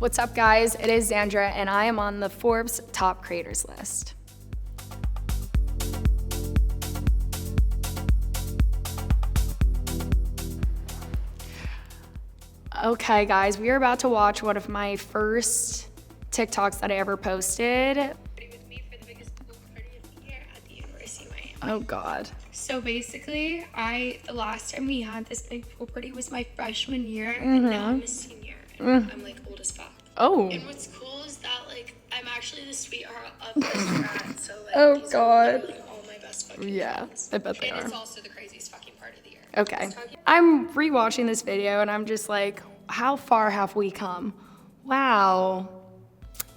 What's up, guys? It is Xandra, and I am on the Forbes top creators list. Okay, guys, we are about to watch one of my first TikToks that I ever posted. With me for the biggest pool party of the year at the University of Miami. Oh, God. So basically, the last time we had this big pool party was my freshman year, and now I'm a senior, and I'm like old as fuck. Oh. And what's cool is that like I'm actually the sweetheart of this grad, so like Oh, these God. are literally all my best fucking friends. I bet they And are. it's also the craziest fucking party of the year. Okay. I'm rewatching this video and I'm just like, how far have we come? Wow.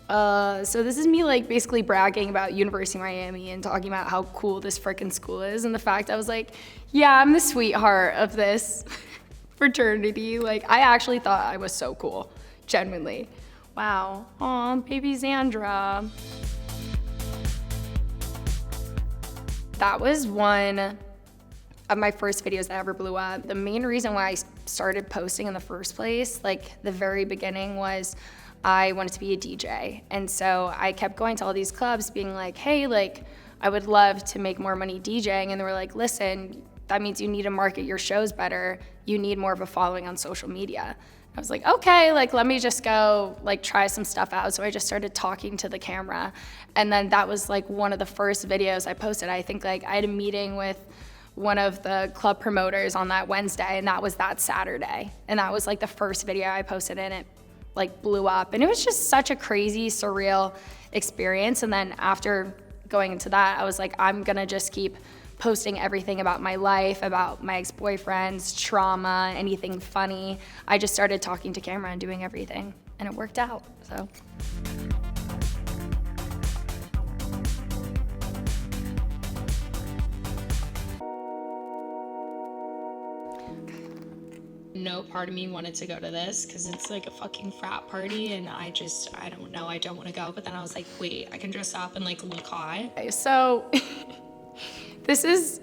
So this is me like basically bragging about University of Miami and talking about how cool this freaking school is, and the fact I was like, yeah, I'm the sweetheart of this fraternity. Like, I actually thought I was so cool, genuinely. Wow. Aw, baby Xandra. That was one of my first videos that ever blew up. The main reason why I started posting in the first place, like the very beginning, was I wanted to be a DJ. And so I kept going to all these clubs being like, hey, like, I would love to make more money DJing. And they were like, listen, that means you need to market your shows better. You need more of a following on social media. I was like, okay, like, let me just go like try some stuff out. So I just started talking to the camera. And then that was like one of the first videos I posted. I think like I had a meeting with one of the club promoters on that Wednesday, and that was that Saturday. And that was like the first video I posted, and it like blew up. And it was just such a crazy, surreal experience. And then after going into that, I was like, I'm gonna just keep posting everything about my life, about my ex-boyfriends, trauma, anything funny. I just started talking to camera and doing everything, and it worked out, so. No part of me wanted to go to this because it's like a fucking frat party, and I don't know, I don't want to go. But then I was like, wait, I can dress up and like look hot. Okay, so this is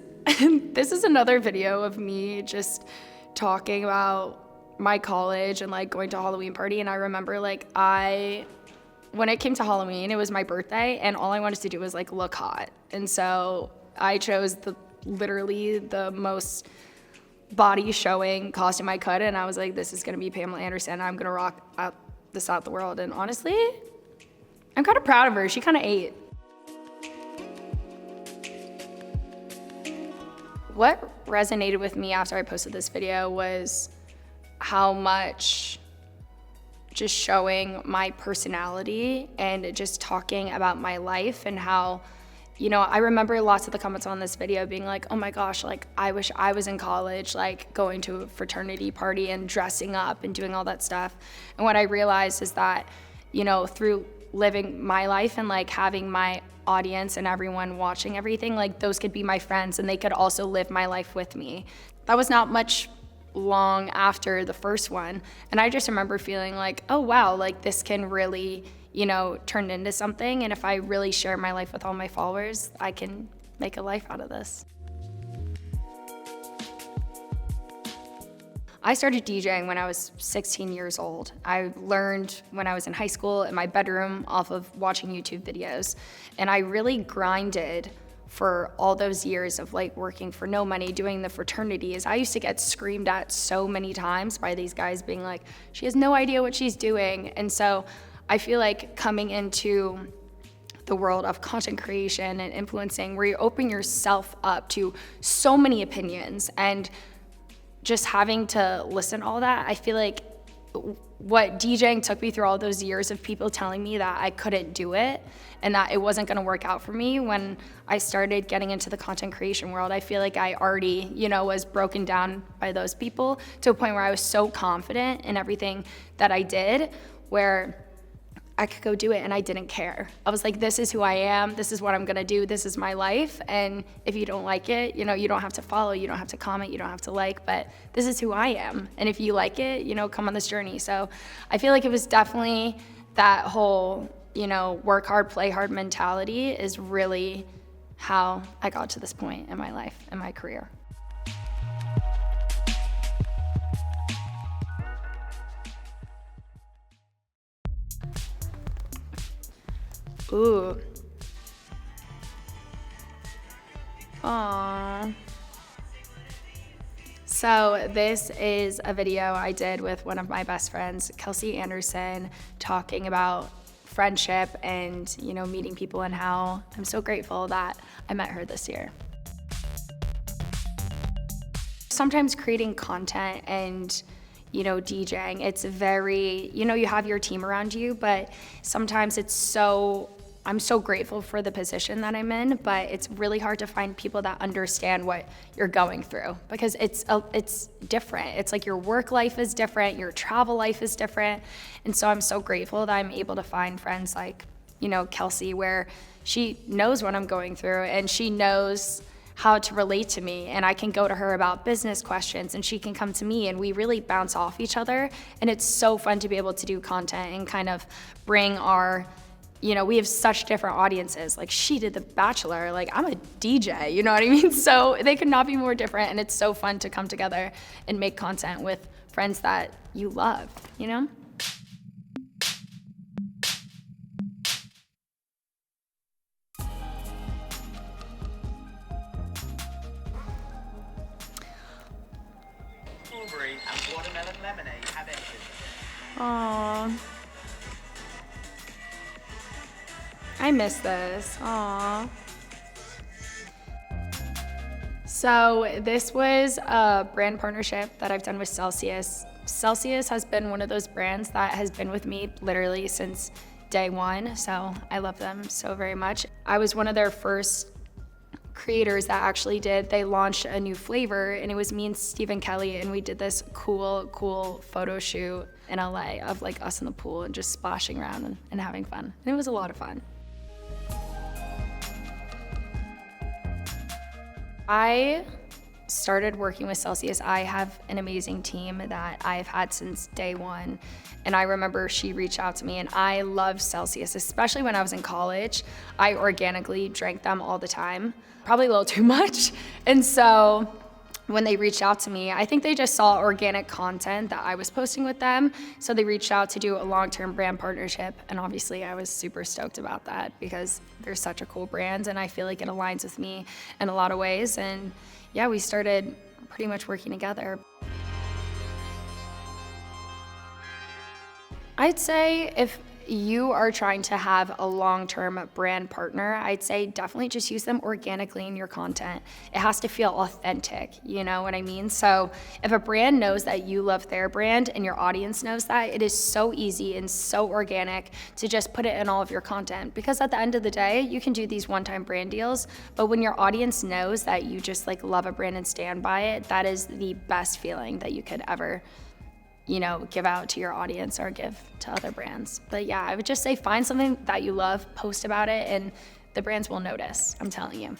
another video of me just talking about my college and like going to a Halloween party. And I remember like when it came to Halloween, it was my birthday, and all I wanted to do was like look hot. And so I chose literally the most body showing costume I could, and I was like, this is gonna be Pamela Anderson. I'm gonna rock this out the world. And honestly, I'm kind of proud of her. She kind of ate. What resonated with me after I posted this video was how much just showing my personality and just talking about my life, and how, you know, I remember lots of the comments on this video being like, oh my gosh, like, I wish I was in college, like going to a fraternity party and dressing up and doing all that stuff. And what I realized is that, you know, through living my life and like having my audience and everyone watching everything, like those could be my friends, and they could also live my life with me. That was not much long after the first one. And I just remember feeling like, oh wow, like this can really, you know, turn into something. And if I really share my life with all my followers, I can make a life out of this. I started DJing when I was 16 years old. I learned when I was in high school in my bedroom off of watching YouTube videos. And I really grinded for all those years of like working for no money, doing the fraternities. I used to get screamed at so many times by these guys being like, she has no idea what she's doing. And so I feel like coming into the world of content creation and influencing, where you open yourself up to so many opinions, and just having to listen to all that, I feel like what DJing took me through all those years of people telling me that I couldn't do it and that it wasn't gonna work out for me, when I started getting into the content creation world, I feel like I already, you know, was broken down by those people to a point where I was so confident in everything that I did, where I could go do it and I didn't care. I was like, this is who I am, this is what I'm gonna do, this is my life, and if you don't like it, you know, you don't have to follow, you don't have to comment, you don't have to like, but this is who I am. And if you like it, you know, come on this journey. So I feel like it was definitely that whole, you know, work hard, play hard mentality is really how I got to this point in my life and my career. Ooh. Aww. So this is a video I did with one of my best friends, Kelsey Anderson, talking about friendship and, you know, meeting people and how I'm so grateful that I met her this year. Sometimes creating content and, you know, DJing, it's very, you know, you have your team around you, but sometimes I'm so grateful for the position that I'm in, but it's really hard to find people that understand what you're going through because it's different. It's like your work life is different, your travel life is different. And so I'm so grateful that I'm able to find friends like, you know, Kelsey, where she knows what I'm going through and she knows how to relate to me, and I can go to her about business questions and she can come to me and we really bounce off each other. And it's so fun to be able to do content and kind of bring our, you know, we have such different audiences. Like she did The Bachelor, like I'm a DJ, you know what I mean? So they could not be more different, and it's so fun to come together and make content with friends that you love, you know? Strawberry and watermelon lemonade have entered. Aww. I miss this. Aww. So this was a brand partnership that I've done with Celsius. Celsius has been one of those brands that has been with me literally since day one, so I love them so very much. I was one of their first creators that actually they launched a new flavor, and it was me and Stephen Kelly, and we did this cool photo shoot in LA of like us in the pool and just splashing around and having fun. And it was a lot of fun. I started working with Celsius. I have an amazing team that I've had since day one. And I remember she reached out to me, and I love Celsius, especially when I was in college. I organically drank them all the time, probably a little too much. And so when they reached out to me, I think they just saw organic content that I was posting with them. So they reached out to do a long-term brand partnership. And obviously I was super stoked about that because they're such a cool brand and I feel like it aligns with me in a lot of ways. And yeah, we started pretty much working together. I'd say if you are trying to have a long-term brand partner, I'd say definitely just use them organically in your content. It has to feel authentic, you know what I mean? So if a brand knows that you love their brand and your audience knows that, it is so easy and so organic to just put it in all of your content. Because at the end of the day, you can do these one-time brand deals, but when your audience knows that you just like love a brand and stand by it, that is the best feeling that you could ever, you know, give out to your audience or give to other brands. But yeah, I would just say find something that you love, post about it, and the brands will notice, I'm telling you.